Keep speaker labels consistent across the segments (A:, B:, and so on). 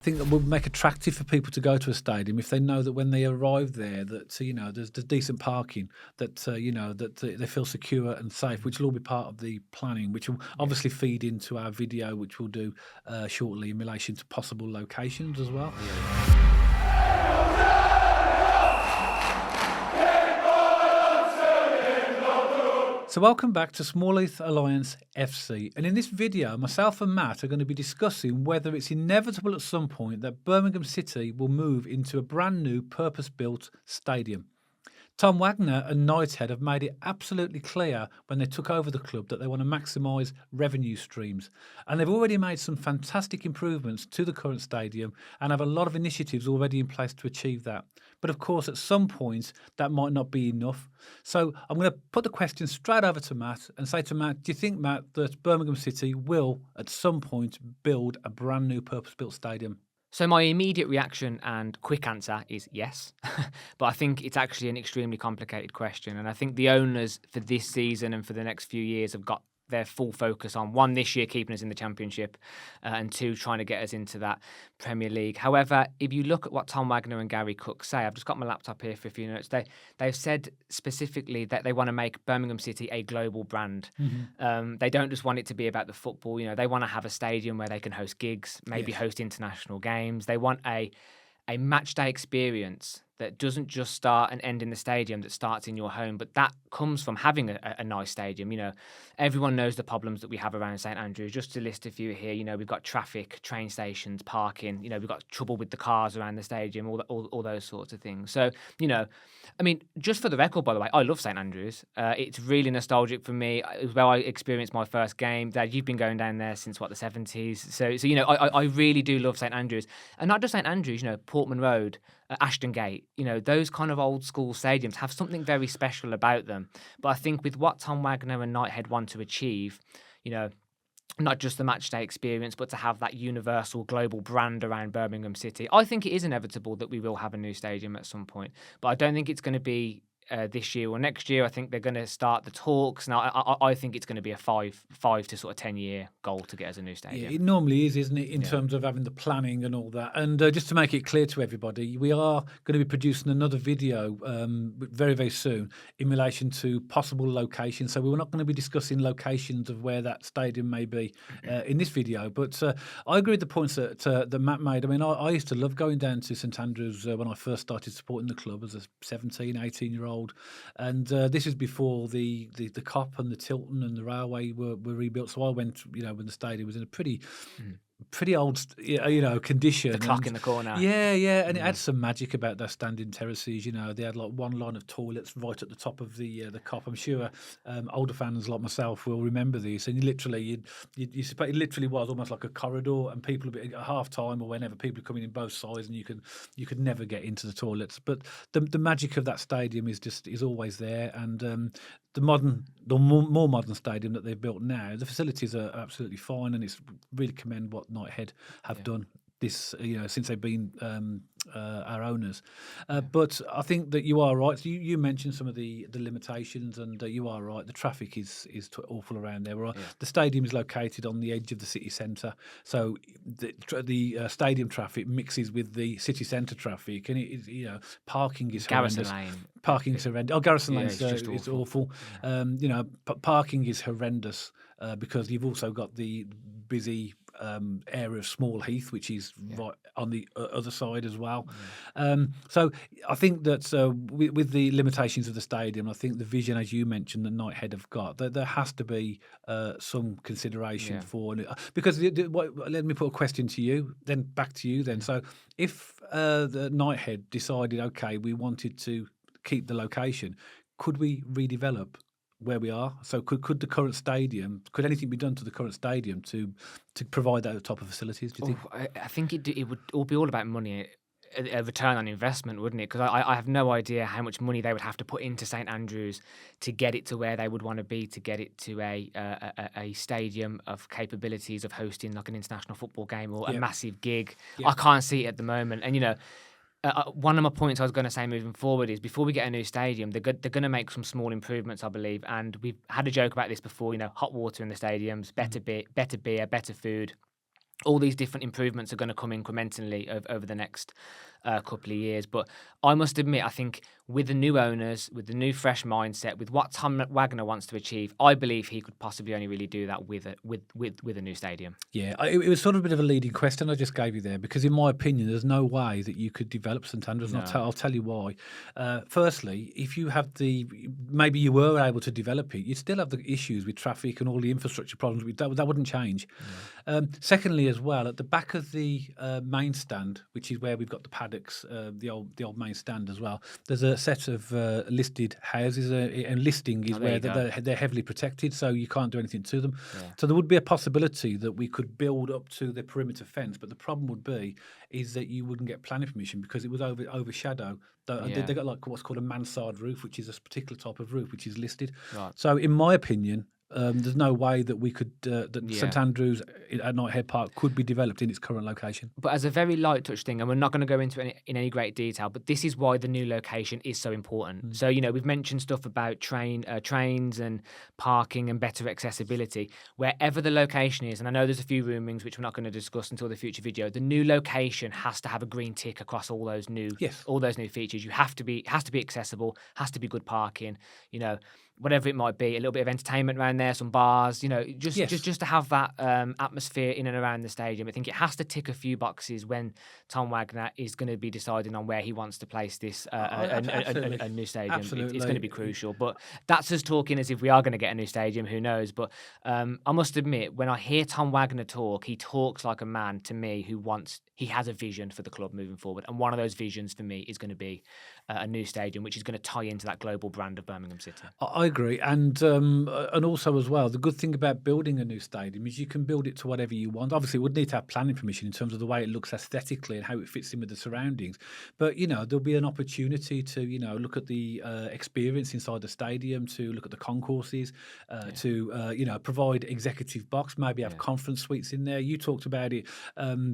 A: I think that would make attractive for people to go to a stadium if they know that when they arrive there that there's decent parking, that they feel secure and safe, which will all be part of the planning, which will obviously feed into our video, which we'll do shortly in relation to possible locations as well. So welcome back to Smallheath Alliance FC, and in this video myself and Matt are going to be discussing whether it's inevitable at some point that Birmingham City will move into a brand new purpose-built stadium. Tom Wagner and Knighthead have made it absolutely clear when they took over the club that they want to maximise revenue streams. And they've already made some fantastic improvements to the current stadium and have a lot of initiatives already in place to achieve that. But of course, at some point, that might not be enough. So I'm going to put the question straight over to Matt and say to Matt, do you think, Matt, that Birmingham City will at some point build a brand new purpose-built stadium?
B: So my immediate reaction and quick answer is yes, but I think it's actually an extremely complicated question, and I think the owners for this season and for the next few years have got their full focus on, one, this year keeping us in the Championship, and two, trying to get us into that Premier League. However, if you look at what Tom Wagner and Gary Cook say, I've just got my laptop here for a few minutes, they've said specifically that they want to make Birmingham City a global brand. Mm-hmm. They don't just want it to be about the football, they want to have a stadium where they can host gigs, maybe host international games. They want a match day experience that doesn't just start and end in the stadium, that starts in your home, but that comes from having a nice stadium. Everyone knows the problems that we have around St.Andrews. Just to list a few here, we've got traffic, train stations, parking, we've got trouble with the cars around the stadium, all those sorts of things. So, just for the record, by the way, I love St.Andrews. It's really nostalgic for me. It was where I experienced my first game. Dad, you've been going down there since, the 70s. So I really do love St.Andrews. And not just St.Andrews, Portman Road, Ashton Gate, those kind of old school stadiums have something very special about them. But I think with what Tom Wagner and Knighthead want to achieve, not just the match day experience, but to have that universal global brand around Birmingham City, I think it is inevitable that we will have a new stadium at some point. But I don't think it's going to be this year or next year. I think they're going to start the talks. Now, I think it's going to be a five to sort of 10-year goal to get us a new stadium.
A: Yeah, it normally is, isn't it, in terms of having the planning and all that. And just to make it clear to everybody, we are going to be producing another video very, very soon in relation to possible locations. So we're not going to be discussing locations of where that stadium may be in this video. But I agree with the points that Matt made. I used to love going down to St Andrews when I first started supporting the club as a 17, 18-year-old. And this is before the COP and the Tilton and the railway were rebuilt. So I went, when the stadium was in a pretty old, condition.
B: The clock in the corner.
A: Yeah, and it had some magic about those standing terraces. They had like one line of toilets right at the top of the COP. I'm sure older fans like myself will remember these. And it literally was almost like a corridor, and people at half time or whenever, people are coming in both sides, and you could never get into the toilets. But the magic of that stadium is always there, and the more modern stadium that they've built now, the facilities are absolutely fine, and it's really commend what Knighthead have done this, since they've been our owners. But I think that you are right. You mentioned some of the limitations, and you are right. The traffic is awful around there. The stadium is located on the edge of the city centre, so the stadium traffic mixes with the city centre traffic, and parking is
B: Garrison
A: horrendous.
B: Lane.
A: Parking is horrendous. Oh, Garrison Lane is awful.
B: Yeah.
A: Parking is horrendous because you've also got the busy area of Smallheath, which is right on the other side as well. So I think that with the limitations of the stadium, I think the vision, as you mentioned, that Knighthead have got, that there has to be some consideration for it. Because let me put a question to you, then back to you then. So if the Knighthead decided, okay, we wanted to keep the location, could we redevelop where we are? So could the current stadium, could anything be done to the current stadium to provide that type of facilities, do you think?
B: I think it would all be all about money, a return on investment, wouldn't it? Because I have no idea how much money they would have to put into St Andrews to get it to where they would want to be, to get it to a stadium of capabilities of hosting like an international football game or a massive gig. I can't see it at the moment. And one of my points I was going to say moving forward is, before we get a new stadium, they're going to make some small improvements, I believe. And we've had a joke about this before, hot water in the stadiums, better beer, better food. all these different improvements are going to come incrementally over the next couple of years. But I must admit, I think with the new owners, with the new fresh mindset, with what Tom Wagner wants to achieve, I believe he could possibly only really do that with a new stadium.
A: Yeah, it was sort of a bit of a leading question I just gave you there, because in my opinion, there's no way that you could develop St.Andrews, and
B: No.
A: I'll tell you why. Firstly, if you have maybe you were able to develop it, you'd still have the issues with traffic and all the infrastructure problems. That wouldn't change. Secondly, as well, at the back of the main stand, which is where we've got the paddocks, the old main stand as well, there's a set of listed houses, and listing is
B: Oh, there
A: where
B: you go.
A: they're heavily protected, so you can't do anything to them.
B: Yeah.
A: So there would be a possibility that we could build up to the perimeter fence, but the problem would be is that you wouldn't get planning permission because it would overshadow.
B: Yeah.
A: They got like what's called a mansard roof, which is a particular type of roof which is listed.
B: Right.
A: So in my opinion, there's no way that we could that
B: Yeah.
A: St Andrews at Knighthead Park could be developed in its current location.
B: But as a very light touch thing, and we're not going to go into it in any great detail, but this is why the new location is so important. So, we've mentioned stuff about trains and parking and better accessibility. Wherever the location is, and I know there's a few rumings which we're not going to discuss until the future video, the new location has to have a green tick across all those new features. You have to be has to be accessible, has to be good parking, whatever it might be, a little bit of entertainment around there, some bars, just to have that atmosphere in and around the stadium. I think it has to tick a few boxes when Tom Wagner is going to be deciding on where he wants to place this a new stadium. It's going to be crucial. But that's us talking as if we are going to get a new stadium. Who knows? But I must admit, when I hear Tom Wagner talk, he talks like a man to me he has a vision for the club moving forward. And one of those visions for me is going to be a new stadium, which is going to tie into that global brand of Birmingham City.
A: I agree, and also as well, the good thing about building a new stadium is you can build it to whatever you want. Obviously, it would need to have planning permission in terms of the way it looks aesthetically and how it fits in with the surroundings. But there'll be an opportunity to look at the experience inside the stadium, to look at the concourses, to provide executive box, maybe have conference suites in there. You talked about it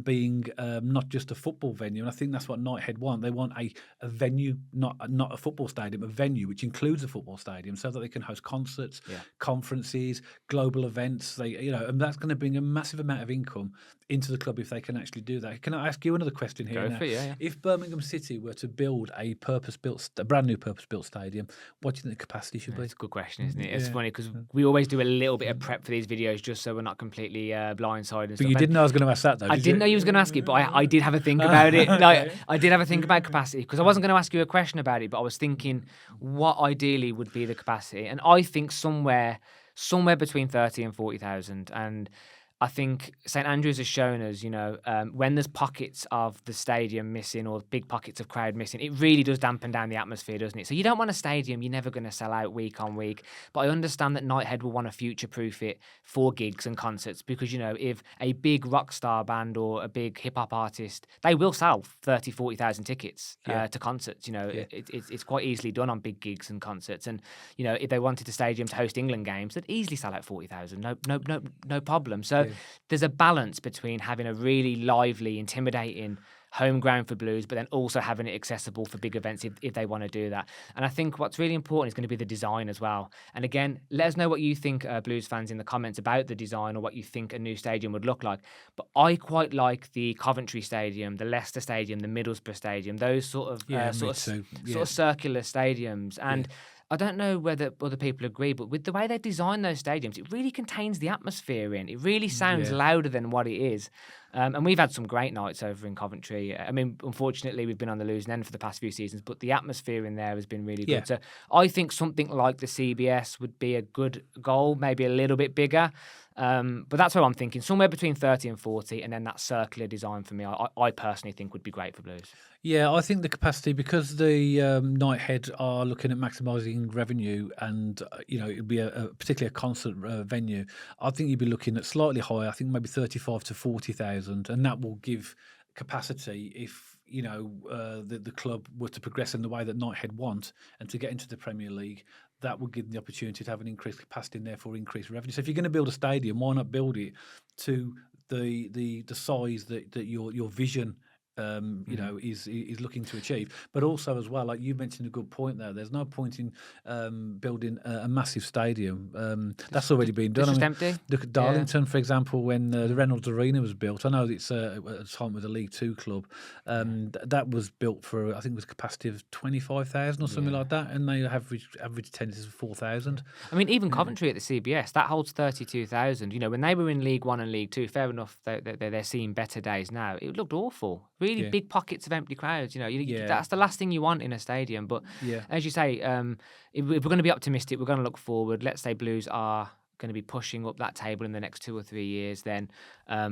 A: being not just a football venue, and I think that's what Knighthead want. They want a venue, not a football stadium, a venue which includes a football stadium, so that they can host concerts, conferences, global events. And that's going to bring a massive amount of income into the club if they can actually do that. Can I ask you another question here?
B: Go for it, yeah.
A: If Birmingham City were to build a brand new purpose-built stadium, what do you think the capacity should be?
B: It's a good question, isn't it? It's funny because we always do a little bit of prep for these videos just so we're not completely blindsided.
A: But you didn't know I was going to ask that, though.
B: I didn't know you was going to ask it, but I did have a think about it. No, I did have a think about capacity because I wasn't going to ask you a question about it, but I was thinking what ideally would be the capacity, and I think somewhere between 30 and 40,000. And I think St Andrews has shown us, when there's pockets of the stadium missing or big pockets of crowd missing, it really does dampen down the atmosphere, doesn't it? So you don't want a stadium you're never going to sell out week on week. But I understand that Knighthead will want to future-proof it for gigs and concerts because, if a big rock star band or a big hip-hop artist, they will sell 30, 40,000 tickets to concerts. It's quite easily done on big gigs and concerts. And, if they wanted a stadium to host England games, they'd easily sell out 40,000. No problem. So there's a balance between having a really lively, intimidating home ground for Blues, but then also having it accessible for big events if they want to do that. And I think what's really important is going to be the design as well. And again, let us know what you think, Blues fans, in the comments about the design or what you think a new stadium would look like. But I quite like the Coventry Stadium, the Leicester Stadium, the Middlesbrough Stadium, those sort of circular stadiums. And I don't know whether other people agree, but with the way they design those stadiums, it really contains the atmosphere in. It really sounds louder than what it is. And we've had some great nights over in Coventry. I mean, unfortunately, we've been on the losing end for the past few seasons, but the atmosphere in there has been really good. So I think something like the CBS would be a good goal, maybe a little bit bigger. But that's what I'm thinking, somewhere between 30 and 40, and then that circular design for me, I personally think would be great for Blues.
A: Yeah, I think the capacity, because the Knighthead are looking at maximising revenue, and it would be particularly a concert venue. I think you'd be looking at slightly higher. I think maybe 35 to 40,000, and that will give capacity if the club were to progress in the way that Knighthead want and to get into the Premier League. That would give them the opportunity to have an increased capacity and therefore increased revenue. So if you're going to build a stadium, why not build it to the size that your vision you know, is looking to achieve. But also as well, like you mentioned a good point there, there's no point in building a massive stadium. That's already been done.
B: It's just
A: I mean,
B: empty.
A: look at Darlington, for example, when the Reynolds Arena was built. I know it's at the time with a League Two club. That was built for, I think it was a capacity of 25,000 or something like that, and they average attendance of 4,000.
B: I mean, even Coventry at the CBS, that holds 32,000. You know, when they were in League One and League Two, fair enough, they're seeing better days now. It looked awful. Really big pockets of empty crowds. You know, that's the last thing you want in a stadium. But as you say, if we're going to be optimistic, we're going to look forward. Let's say Blues are going to be pushing up that table in the next 2 or 3 years, then I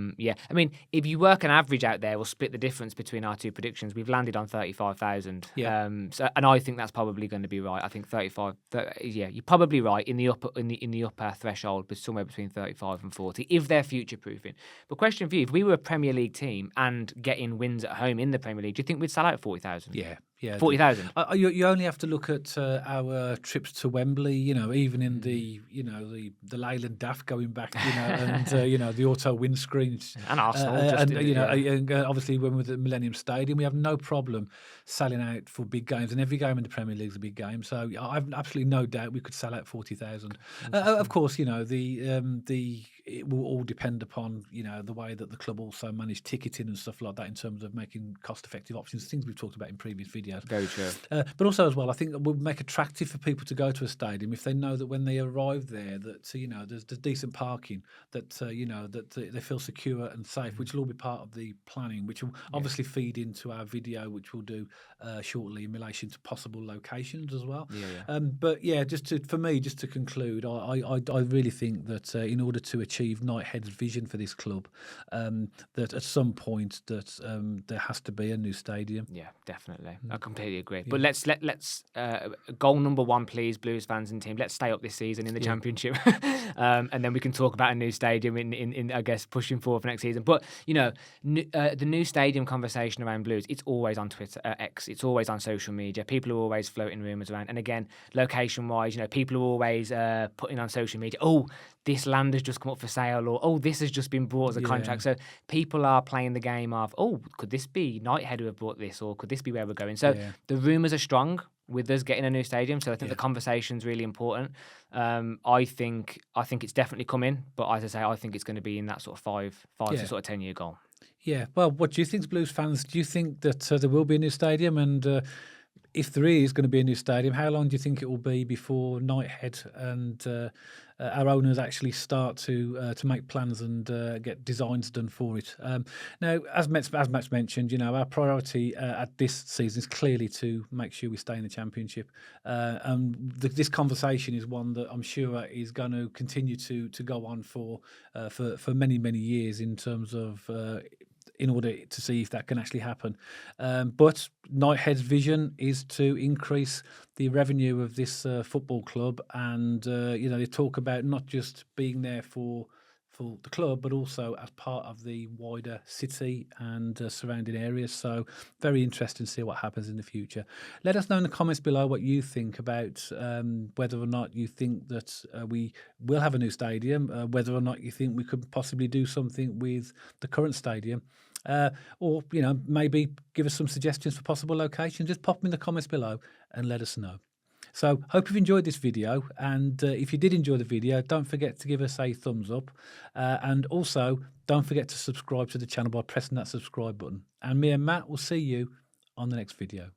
B: mean, if you work an average out there, we'll split the difference between our two predictions. We've landed on 35,000. And I think that's probably going to be right. I think 35. You're probably right in the upper threshold, but somewhere between 35 and 40 if they're future proofing. But question for you: if we were a Premier League team and getting wins at home in the Premier League, do you think we'd sell out 40,000?
A: Yeah.
B: 40,000.
A: You only have to look at our trips to Wembley. You know, even in the Leyland Daft going back. You know, and the auto windscreens
B: And Arsenal,
A: and obviously when we're at the Millennium Stadium, we have no problem selling out for big games, and every game in the Premier League is a big game. So I've absolutely no doubt we could sell out 40,000. Of course, you know it will all depend upon the way that the club also manage ticketing and stuff like that in terms of making cost-effective options, things we've talked about in previous videos.
B: Very true.
A: But also as well, I think it would make attractive for people to go to a stadium if they know that when they arrive there that there's decent parking, that that they feel secure and safe, which will all be part of the planning, which will obviously feed into our video, which we'll do shortly in relation to possible locations as well. But just to conclude, I really think that in order to achieve Knighthead's vision for this club, that at some point that there has to be a new stadium.
B: Yeah, definitely. I completely agree. But let's goal number one, please, Blues fans and team. Let's stay up this season in the Championship, and then we can talk about a new stadium in I guess pushing forward for next season. But the new stadium conversation around Blues, it's always on Twitter, X. It's always on social media. People are always floating rumours around. And again, location-wise, people are always putting on social media, oh, this land has just come up for sale, or oh, this has just been bought as a contract. So people are playing the game of, oh, could this be Knighthead who have bought this, or could this be where we're going? So the rumours are strong with us getting a new stadium. So I think the conversation's really important. I think it's definitely coming, but as I say, I think it's going to be in that sort of five to sort of 10-year goal. Yeah.
A: Well, what do you think, Blues fans? Do you think that there will be a new stadium? And if there is going to be a new stadium, how long do you think it will be before Knighthead and our owners actually start to make plans and get designs done for it? Now, as Matt's mentioned, our priority at this season is clearly to make sure we stay in the Championship. This conversation is one that I'm sure is going to continue to go on for many, many years in terms of in order to see if that can actually happen. But Knighthead's vision is to increase the revenue of this football club, and they talk about not just being there for the club, but also as part of the wider city and surrounding areas. So very interesting to see what happens in the future. Let us know in the comments below what you think about whether or not you think that we will have a new stadium, whether or not you think we could possibly do something with the current stadium. Or maybe give us some suggestions for possible locations. Just pop them in the comments below and let us know. So hope you've enjoyed this video, and if you did enjoy the video, don't forget to give us a thumbs up, and also don't forget to subscribe to the channel by pressing that subscribe button. And me and Matt will see you on the next video.